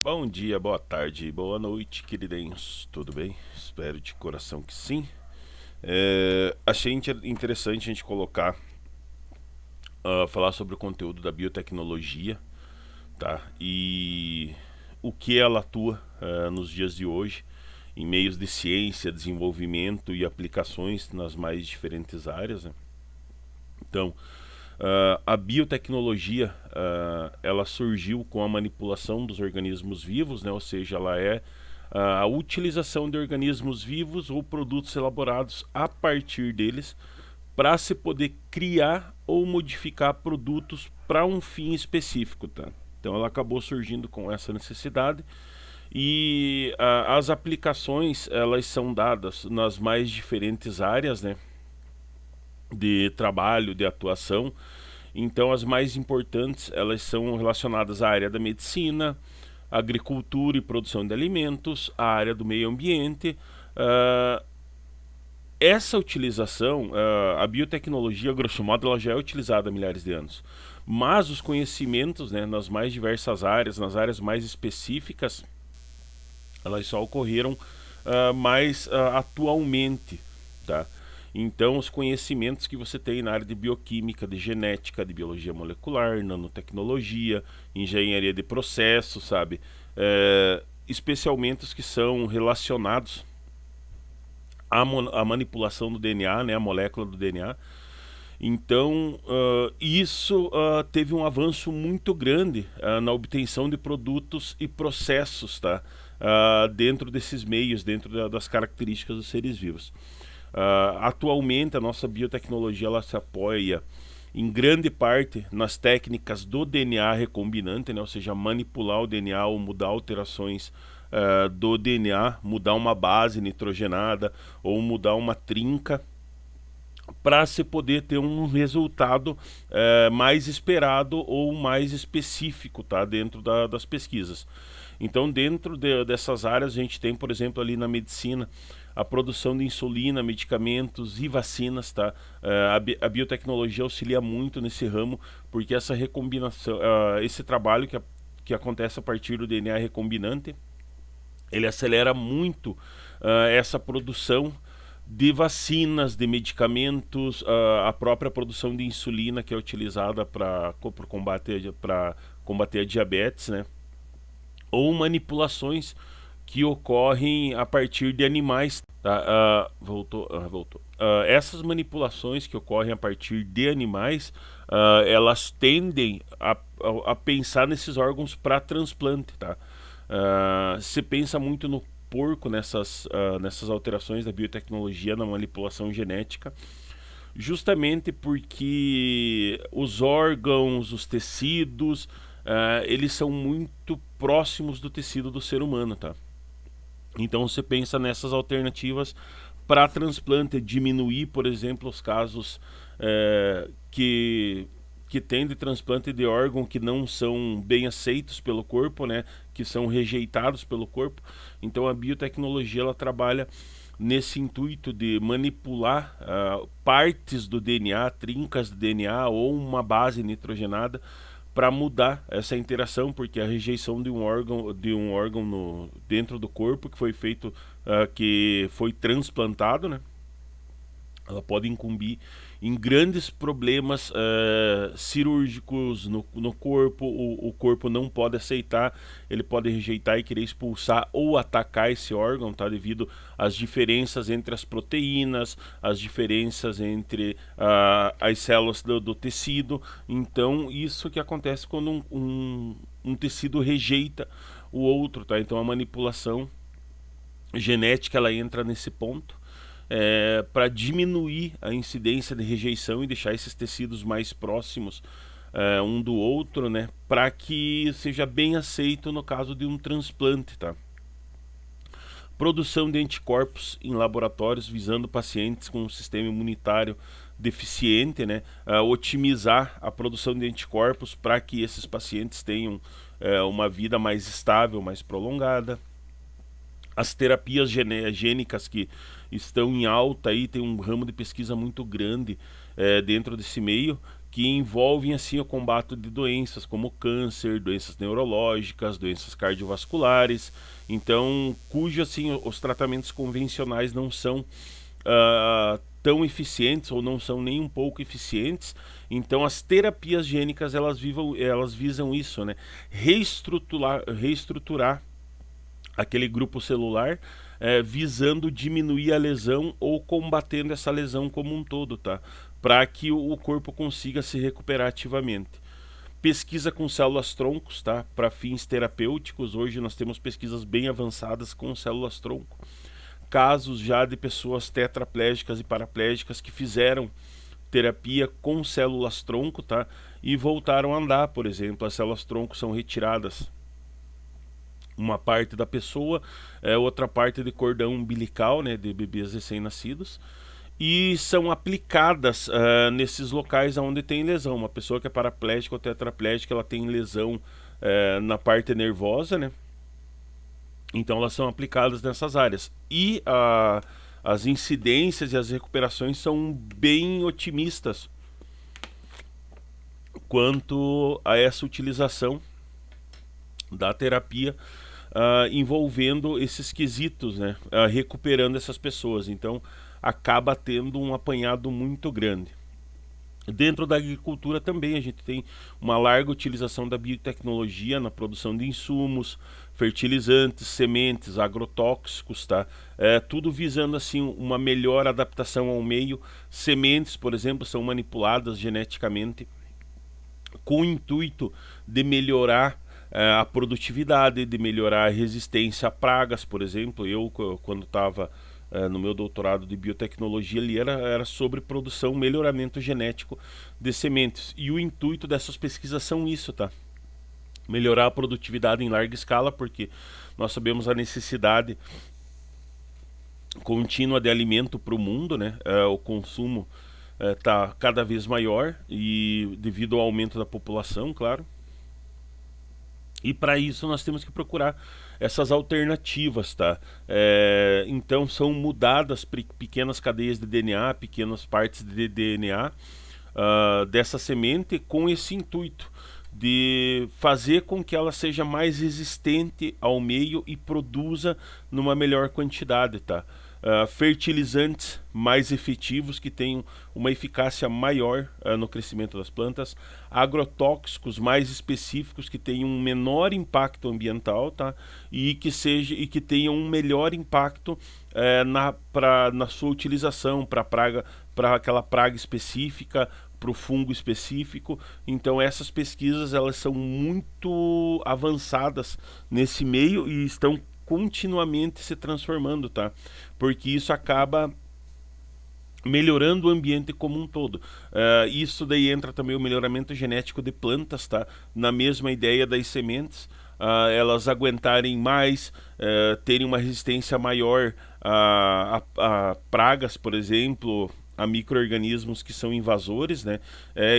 Bom dia, boa tarde, boa noite, queridinhos. Tudo bem? Espero de coração que sim. Achei interessante a gente colocar, falar sobre o conteúdo da biotecnologia, tá? E o que ela atua nos dias de hoje, em meios de ciência, desenvolvimento e aplicações nas mais diferentes áreas, né? Então, a biotecnologia, ela surgiu com a manipulação dos organismos vivos, né? Ou seja, ela é a utilização de organismos vivos ou produtos elaborados a partir deles para se poder criar ou modificar produtos para um fim específico, tá? Então ela acabou surgindo com essa necessidade e as aplicações elas são dadas nas mais diferentes áreas, né, de trabalho, de atuação. Então as mais importantes elas são relacionadas à área da medicina, agricultura e produção de alimentos, à área do meio ambiente. Uh, Essa utilização, a biotecnologia, grosso modo, ela já é utilizada há milhares de anos. Mas os conhecimentos, né, nas mais diversas áreas, nas áreas mais específicas, elas só ocorreram mais atualmente, tá? Então, os conhecimentos que você tem na área de bioquímica, de genética, de biologia molecular, nanotecnologia, engenharia de processos, sabe? Especialmente os que são relacionados à manipulação do DNA, né, a molécula do DNA. Então, isso teve um avanço muito grande na obtenção de produtos e processos, tá? Dentro desses meios, dentro das características dos seres vivos. Atualmente, a nossa biotecnologia ela se apoia em grande parte nas técnicas do DNA recombinante, né? Ou seja, manipular o DNA ou mudar alterações do DNA, mudar uma base nitrogenada ou mudar uma trinca para se poder ter um resultado mais esperado ou mais específico, tá, dentro das pesquisas. Então, dentro dessas áreas, a gente tem, por exemplo, ali na medicina, a produção de insulina, medicamentos e vacinas, tá? A biotecnologia auxilia muito nesse ramo, porque essa recombinação, esse trabalho que acontece a partir do DNA recombinante, ele acelera muito essa produção de vacinas, de medicamentos, a própria produção de insulina que é utilizada para combater a diabetes, né? Ou manipulações que ocorrem a partir de animais. Tá? Voltou. Essas manipulações que ocorrem a partir de animais, elas tendem a pensar nesses órgãos para transplante. Tá? Se pensa muito no porco nessas alterações da biotecnologia, na manipulação genética, justamente porque os órgãos, os tecidos, eles são muito próximos do tecido do ser humano, tá? Então você pensa nessas alternativas para transplante, diminuir, por exemplo, os casos que tem de transplante de órgão que não são bem aceitos pelo corpo, né? Que são rejeitados pelo corpo. Então a biotecnologia ela trabalha nesse intuito de manipular partes do DNA, trincas do DNA ou uma base nitrogenada para mudar essa interação, porque a rejeição de um órgão dentro do corpo que foi feito, que foi transplantado, né? Ela pode incumbir em grandes problemas cirúrgicos no corpo. O corpo não pode aceitar, ele pode rejeitar e querer expulsar ou atacar esse órgão, tá? Devido às diferenças entre as proteínas, as diferenças entre as células do tecido. Então, isso que acontece quando um tecido rejeita o outro, tá? Então, a manipulação genética ela entra nesse ponto para diminuir a incidência de rejeição e deixar esses tecidos mais próximos um do outro, né, para que seja bem aceito no caso de um transplante, tá? Produção de anticorpos em laboratórios visando pacientes com um sistema imunitário deficiente, né, otimizar a produção de anticorpos para que esses pacientes tenham uma vida mais estável, mais prolongada. As terapias gênicas que estão em alta aí, tem um ramo de pesquisa muito grande dentro desse meio, que envolvem assim o combate de doenças como câncer, doenças neurológicas, doenças cardiovasculares, então cujo assim os tratamentos convencionais não são tão eficientes ou não são nem um pouco eficientes. Então as terapias gênicas elas visam isso, né? Reestruturar aquele grupo celular, visando diminuir a lesão ou combatendo essa lesão como um todo, tá? Para que o corpo consiga se recuperar ativamente. Pesquisa com células troncos, tá? Para fins terapêuticos, hoje nós temos pesquisas bem avançadas com células tronco. Casos já de pessoas tetraplégicas e paraplégicas que fizeram terapia com células tronco, tá? E voltaram a andar, por exemplo. As células tronco são retiradas uma parte da pessoa, outra parte de cordão umbilical, né, de bebês recém-nascidos, e são aplicadas nesses locais onde tem lesão. Uma pessoa que é paraplégica ou tetraplégica, ela tem lesão na parte nervosa, né? Então elas são aplicadas nessas áreas. E as incidências e as recuperações são bem otimistas quanto a essa utilização da terapia envolvendo esses quesitos, né? Recuperando essas pessoas. Então acaba tendo um apanhado muito grande. Dentro da agricultura também a gente tem uma larga utilização da biotecnologia na produção de insumos, fertilizantes, sementes, agrotóxicos, tá? Tudo visando assim uma melhor adaptação ao meio. Sementes, por exemplo, são manipuladas geneticamente com o intuito de melhorar a produtividade, de melhorar a resistência a pragas, por exemplo. Eu, quando estava no meu doutorado de biotecnologia, ali era sobre produção, melhoramento genético de sementes. E o intuito dessas pesquisas são isso, tá? Melhorar a produtividade em larga escala, porque nós sabemos a necessidade contínua de alimento para o mundo, né? O consumo está cada vez maior e devido ao aumento da população, claro. E para isso nós temos que procurar essas alternativas, tá? Então são mudadas pequenas cadeias de DNA, pequenas partes de DNA dessa semente com esse intuito de fazer com que ela seja mais resistente ao meio e produza numa melhor quantidade, tá? Fertilizantes mais efetivos que tenham uma eficácia maior no crescimento das plantas, agrotóxicos mais específicos que tenham um menor impacto ambiental, tá? E que tenham um melhor impacto na sua utilização para aquela praga específica, para o fungo específico. Então essas pesquisas elas são muito avançadas nesse meio e estão continuamente se transformando, tá? Porque isso acaba melhorando o ambiente como um todo. Isso daí entra também o melhoramento genético de plantas, tá? Na mesma ideia das sementes, elas aguentarem mais, terem uma resistência maior a pragas, por exemplo, a micro-organismos que são invasores, né?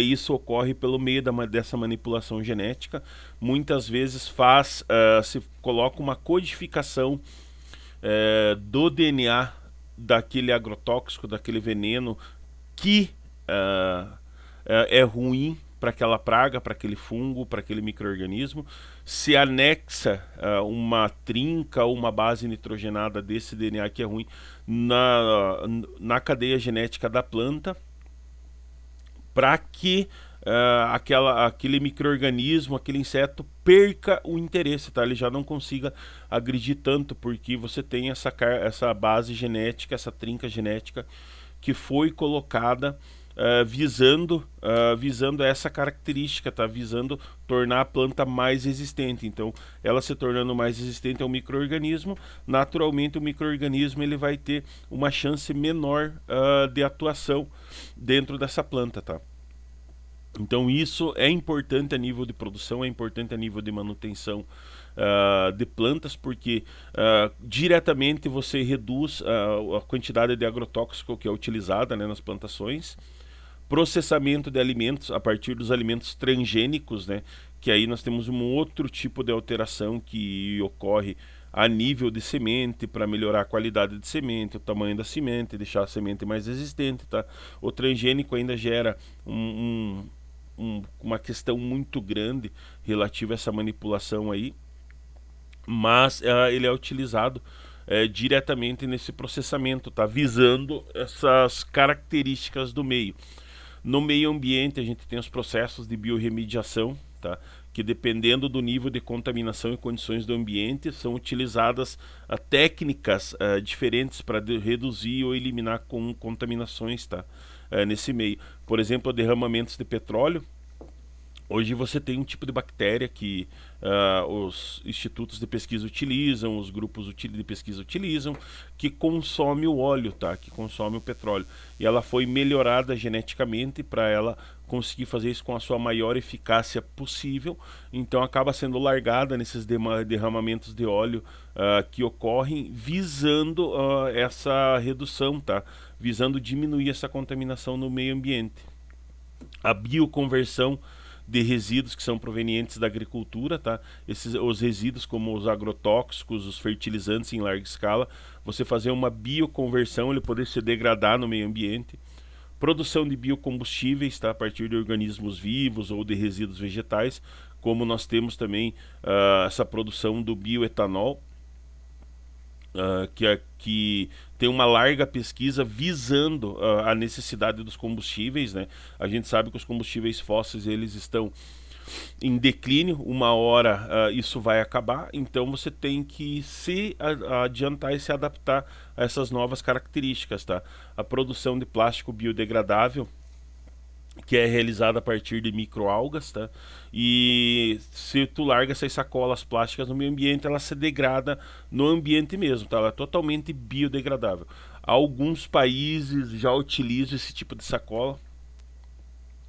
Isso ocorre pelo meio dessa manipulação genética. Muitas vezes se coloca uma codificação do DNA daquele agrotóxico, daquele veneno que é ruim para aquela praga, para aquele fungo, para aquele micro-organismo. Se anexa uma trinca ou uma base nitrogenada desse DNA que é ruim na cadeia genética da planta, para que aquele micro-organismo, aquele inseto perca o interesse, tá? Ele já não consiga agredir tanto, porque você tem essa base genética, essa trinca genética que foi colocada visando essa característica, tá? Visando tornar a planta mais resistente. Então, ela se tornando mais resistente ao micro-organismo, naturalmente o micro-organismo ele vai ter uma chance menor de atuação dentro dessa planta, tá? Então isso é importante a nível de produção, é importante a nível de manutenção de plantas, porque diretamente você reduz a quantidade de agrotóxico que é utilizada, né, nas plantações. Processamento de alimentos a partir dos alimentos transgênicos, né, que aí nós temos um outro tipo de alteração que ocorre a nível de semente, para melhorar a qualidade de semente, o tamanho da semente, deixar a semente mais resistente, tá? O transgênico ainda gera uma questão muito grande relativa a essa manipulação aí, mas ele é utilizado diretamente nesse processamento, tá? Visando essas características do meio. No meio ambiente a gente tem os processos de biorremediação, tá? Que dependendo do nível de contaminação e condições do ambiente são utilizadas técnicas diferentes para reduzir ou eliminar contaminações, tá? Nesse meio. Por exemplo, derramamentos de petróleo. Hoje você tem um tipo de bactéria que os institutos de pesquisa utilizam, os grupos de pesquisa utilizam, que consome o óleo, tá? Que consome o petróleo. E ela foi melhorada geneticamente para ela conseguir fazer isso com a sua maior eficácia possível. Então acaba sendo largada nesses derramamentos de óleo que ocorrem visando essa redução, tá? Visando diminuir essa contaminação no meio ambiente. A bioconversão de resíduos que são provenientes da agricultura, tá? Os resíduos como os agrotóxicos, os fertilizantes em larga escala, você fazer uma bioconversão, ele poder se degradar no meio ambiente. Produção de biocombustíveis, tá? A partir de organismos vivos ou de resíduos vegetais, como nós temos também essa produção do bioetanol, que tem uma larga pesquisa visando a necessidade dos combustíveis, né? A gente sabe que os combustíveis fósseis eles estão em declínio, uma hora isso vai acabar, então você tem que se adiantar e se adaptar a essas novas características, tá? A produção de plástico biodegradável, que é realizada a partir de microalgas, tá? E se tu larga essas sacolas plásticas no meio ambiente, ela se degrada no ambiente mesmo, tá? Ela é totalmente biodegradável. Alguns países já utilizam esse tipo de sacola,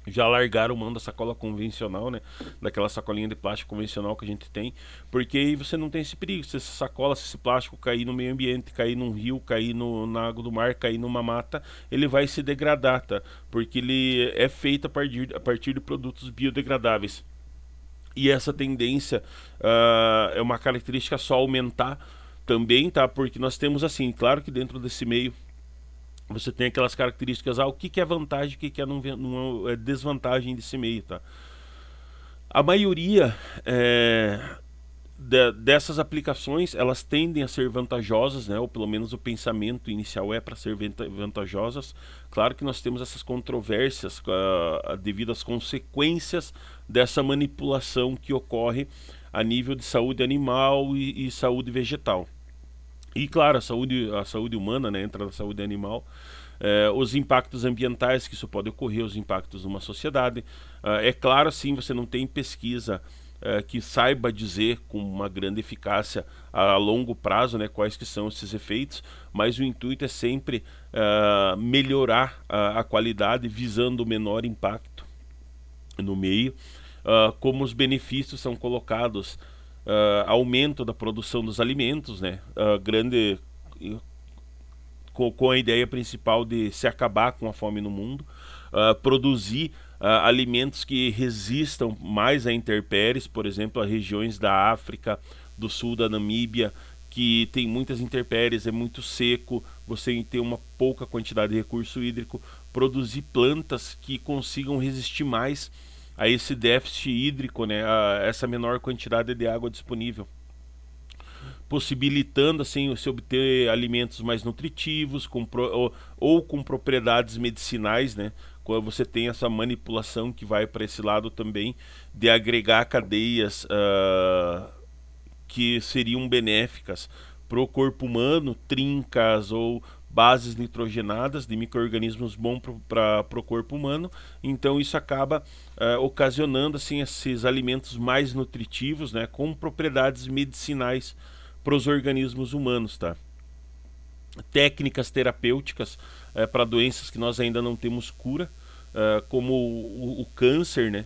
já largaram mão da sacola convencional, né? Daquela sacolinha de plástico convencional que a gente tem, porque aí você não tem esse perigo. Se essa sacola, se esse plástico cair no meio ambiente, cair num rio, cair na água do mar, cair numa mata, ele vai se degradar, tá? Porque ele é feito a partir de produtos biodegradáveis. E essa tendência é uma característica só aumentar também, tá? Porque nós temos assim, claro que dentro desse meio você tem aquelas características, o que é vantagem, o que é não é desvantagem desse meio, tá? A maioria dessas aplicações, elas tendem a ser vantajosas, né? Ou pelo menos o pensamento inicial é para ser vantajosas. Claro que nós temos essas controvérsias devido às consequências dessa manipulação que ocorre a nível de saúde animal e saúde vegetal. E claro, a saúde humana, né, entra na saúde animal, os impactos ambientais que isso pode ocorrer, os impactos numa sociedade. É claro, sim, você não tem pesquisa que saiba dizer com uma grande eficácia a longo prazo, né, quais que são esses efeitos, mas o intuito é sempre melhorar a qualidade visando o menor impacto no meio. Como os benefícios são colocados, aumento da produção dos alimentos, né? Com a ideia principal de se acabar com a fome no mundo, produzir alimentos que resistam mais a intempéries, por exemplo, a regiões da África, do sul da Namíbia, que tem muitas intempéries, é muito seco, você tem uma pouca quantidade de recurso hídrico, produzir plantas que consigam resistir mais a esse déficit hídrico, né, a essa menor quantidade de água disponível, possibilitando assim se obter alimentos mais nutritivos ou com propriedades medicinais, né? Quando você tem essa manipulação que vai para esse lado também de agregar cadeias que seriam benéficas para o corpo humano, trincas ou bases nitrogenadas de micro-organismos bons para o corpo humano. Então isso acaba ocasionando assim esses alimentos mais nutritivos, né, com propriedades medicinais para os organismos humanos, tá? Técnicas terapêuticas para doenças que nós ainda não temos cura, como o câncer, né?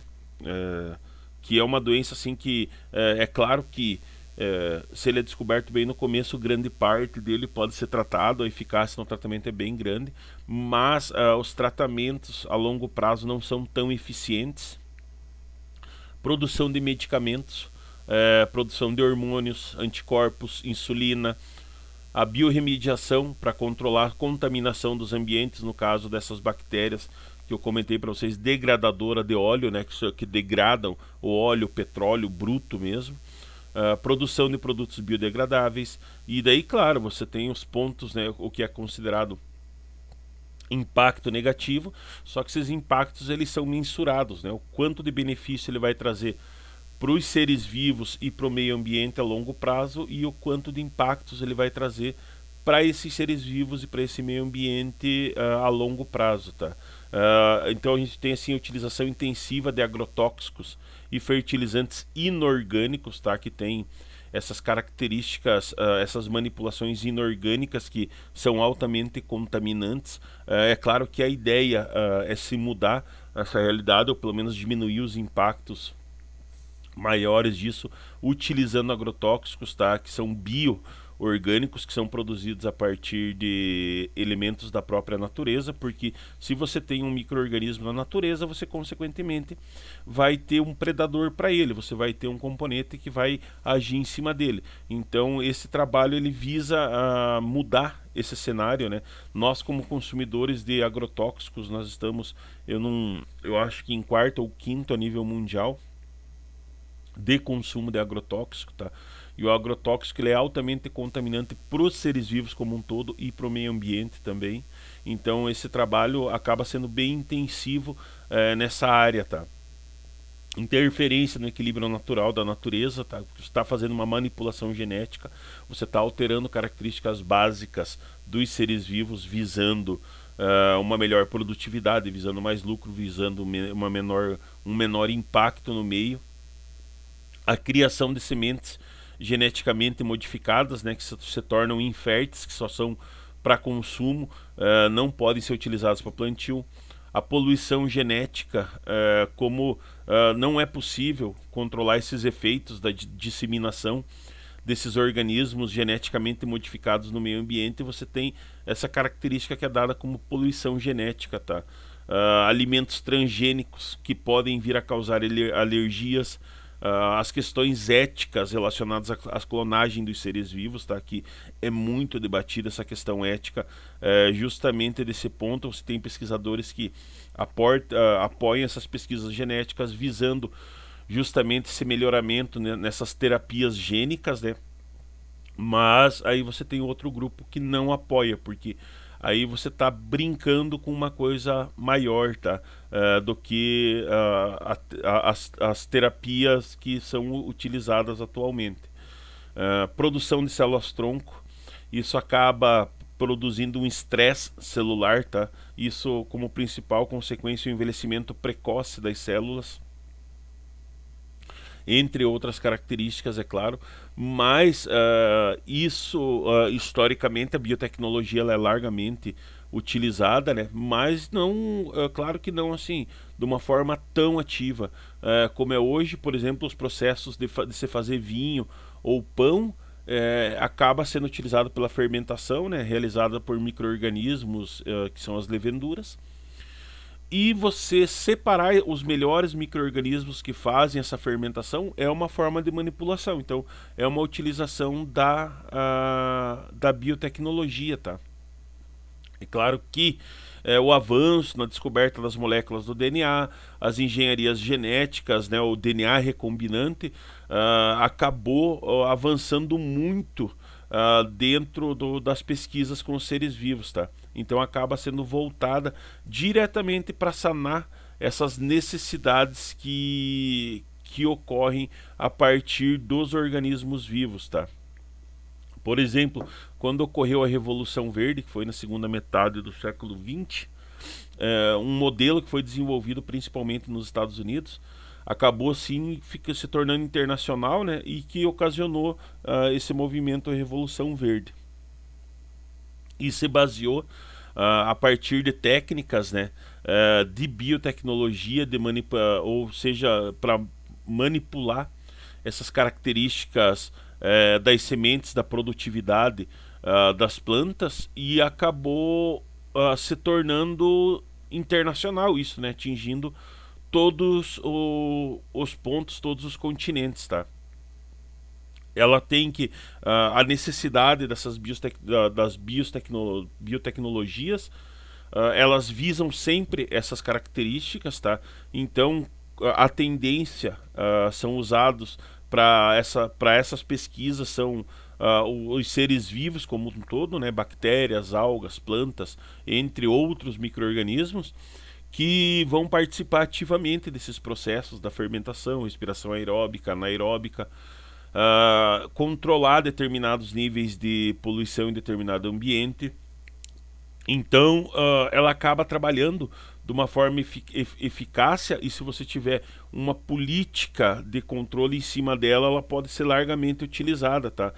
Que é uma doença assim que é claro que se ele é descoberto bem no começo, grande parte dele pode ser tratado, a eficácia no tratamento é bem grande, mas os tratamentos a longo prazo não são tão eficientes. Produção de medicamentos, produção de hormônios, anticorpos, insulina, a biorremediação para controlar a contaminação dos ambientes, no caso dessas bactérias que eu comentei para vocês, degradadora de óleo, né, que degradam o óleo, o petróleo bruto mesmo. Produção de produtos biodegradáveis. E daí, claro, você tem os pontos, né, o que é considerado impacto negativo, só que esses impactos eles são mensurados, né? O quanto de benefício ele vai trazer para os seres vivos e para o meio ambiente a longo prazo e o quanto de impactos ele vai trazer para esses seres vivos e para esse meio ambiente a longo prazo, tá? Então a gente tem assim a utilização intensiva de agrotóxicos e fertilizantes inorgânicos, tá? Que tem essas características, essas manipulações inorgânicas que são altamente contaminantes. É claro que a ideia é se mudar essa realidade ou pelo menos diminuir os impactos maiores disso utilizando agrotóxicos, tá? Que são bioorgânicos, que são produzidos a partir de elementos da própria natureza, porque se você tem um micro-organismo na natureza, você consequentemente vai ter um predador para ele, você vai ter um componente que vai agir em cima dele. Então esse trabalho ele visa mudar esse cenário, né? Nós como consumidores de agrotóxicos, nós estamos, eu acho que em quarto ou quinto a nível mundial de consumo de agrotóxico, tá? E o agrotóxico ele é altamente contaminante para os seres vivos como um todo e para o meio ambiente também. Então esse trabalho acaba sendo bem intensivo nessa área, tá? Interferência no equilíbrio natural da natureza, tá? Você está fazendo uma manipulação genética, você está alterando características básicas dos seres vivos visando uma melhor produtividade, visando mais lucro, visando um menor impacto no meio. A criação de sementes geneticamente modificadas, né, que se tornam inférteis, que só são para consumo, não podem ser utilizadas para plantio. A poluição genética, como não é possível controlar esses efeitos da disseminação desses organismos geneticamente modificados no meio ambiente, você tem essa característica que é dada como poluição genética, tá? Alimentos transgênicos que podem vir a causar alergias, as questões éticas relacionadas à clonagem dos seres vivos, tá? Que é muito debatida essa questão ética, justamente desse ponto. Você tem pesquisadores que apoiam essas pesquisas genéticas visando justamente esse melhoramento, né, nessas terapias gênicas, né? Mas aí você tem outro grupo que não apoia, porque aí você está brincando com uma coisa maior, tá? Do que as terapias que são utilizadas atualmente. Produção de células-tronco, isso acaba produzindo um estresse celular, tá? Isso como principal consequência o envelhecimento precoce das células, entre outras características, é claro, mas isso, historicamente, a biotecnologia ela é largamente utilizada, né? Mas não, claro que não assim, de uma forma tão ativa, como é hoje, por exemplo, os processos de se fazer vinho ou pão, acaba sendo utilizado pela fermentação, né? Realizada por micro-organismos, que são as leveduras, e você separar os melhores micro-organismos que fazem essa fermentação é uma forma de manipulação. Então, é uma utilização da biotecnologia, tá? É claro que o avanço na descoberta das moléculas do DNA, as engenharias genéticas, né, o DNA recombinante, acabou avançando muito dentro das pesquisas com os seres vivos, tá? Então acaba sendo voltada diretamente para sanar essas necessidades que ocorrem a partir dos organismos vivos, tá? Por exemplo, quando ocorreu a Revolução Verde, que foi na segunda metade do século XX, um modelo que foi desenvolvido principalmente nos Estados Unidos, acabou assim se tornando internacional, né, e que ocasionou esse movimento, a Revolução Verde. E se baseou a partir de técnicas, né, de biotecnologia, ou seja, para manipular essas características das sementes, da produtividade das plantas, e acabou se tornando internacional isso, né, atingindo todos os pontos, todos os continentes, tá? Ela tem que a necessidade dessas biotecnologias elas visam sempre essas características, tá? Então a tendência são usados para essas pesquisas são os seres vivos como um todo, né? Bactérias, algas, plantas, entre outros micro-organismos que vão participar ativamente desses processos da fermentação, respiração aeróbica, anaeróbica, controlar determinados níveis de poluição em determinado ambiente. Então, ela acaba trabalhando de uma forma eficácia, e se você tiver uma política de controle em cima dela, ela pode ser largamente utilizada, tá?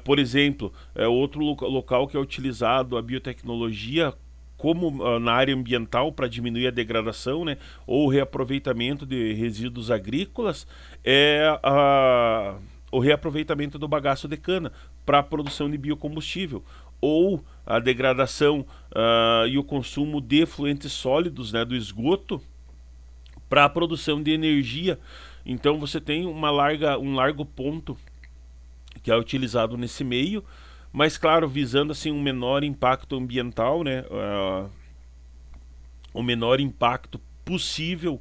Por exemplo, outro local que é utilizado a biotecnologia como na área ambiental para diminuir a degradação, né, ou reaproveitamento de resíduos agrícolas, é o reaproveitamento do bagaço de cana para a produção de biocombustível, ou a degradação e o consumo de efluentes sólidos, né, do esgoto para a produção de energia. Então você tem um largo ponto que é utilizado nesse meio, mas claro, visando assim um menor impacto ambiental, né, o menor impacto possível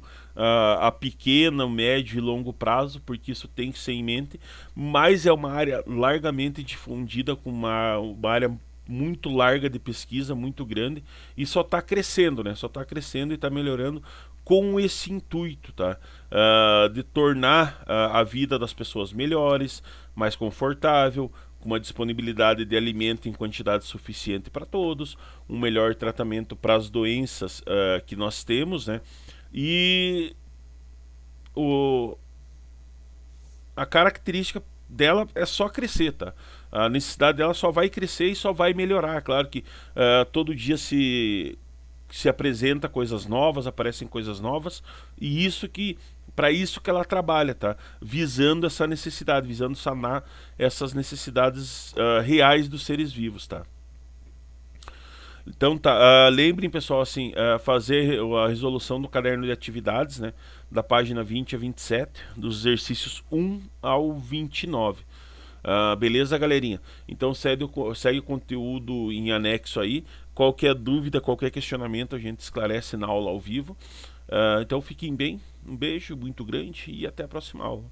a pequeno, médio e longo prazo, porque isso tem que ser em mente, mas é uma área largamente difundida, com uma área muito larga de pesquisa, muito grande, e só está crescendo, né? Só está crescendo e está melhorando com esse intuito, tá? De tornar a vida das pessoas melhores, mais confortável, com uma disponibilidade de alimento em quantidade suficiente para todos, um melhor tratamento para as doenças que nós temos, né? E o, a característica dela é só crescer, tá? A necessidade dela só vai crescer e só vai melhorar. Claro que todo dia se apresenta coisas novas, aparecem coisas novas, e isso que para isso que ela trabalha, tá? Visando essa necessidade, visando sanar essas necessidades reais dos seres vivos, tá? Então tá, lembrem pessoal assim, fazer a resolução do caderno de atividades, né, da página 20 a 27, dos exercícios 1 ao 29. Beleza, galerinha? Então segue o conteúdo em anexo aí. Qualquer dúvida, qualquer questionamento a gente esclarece na aula ao vivo. Então fiquem bem, um beijo muito grande e até a próxima aula.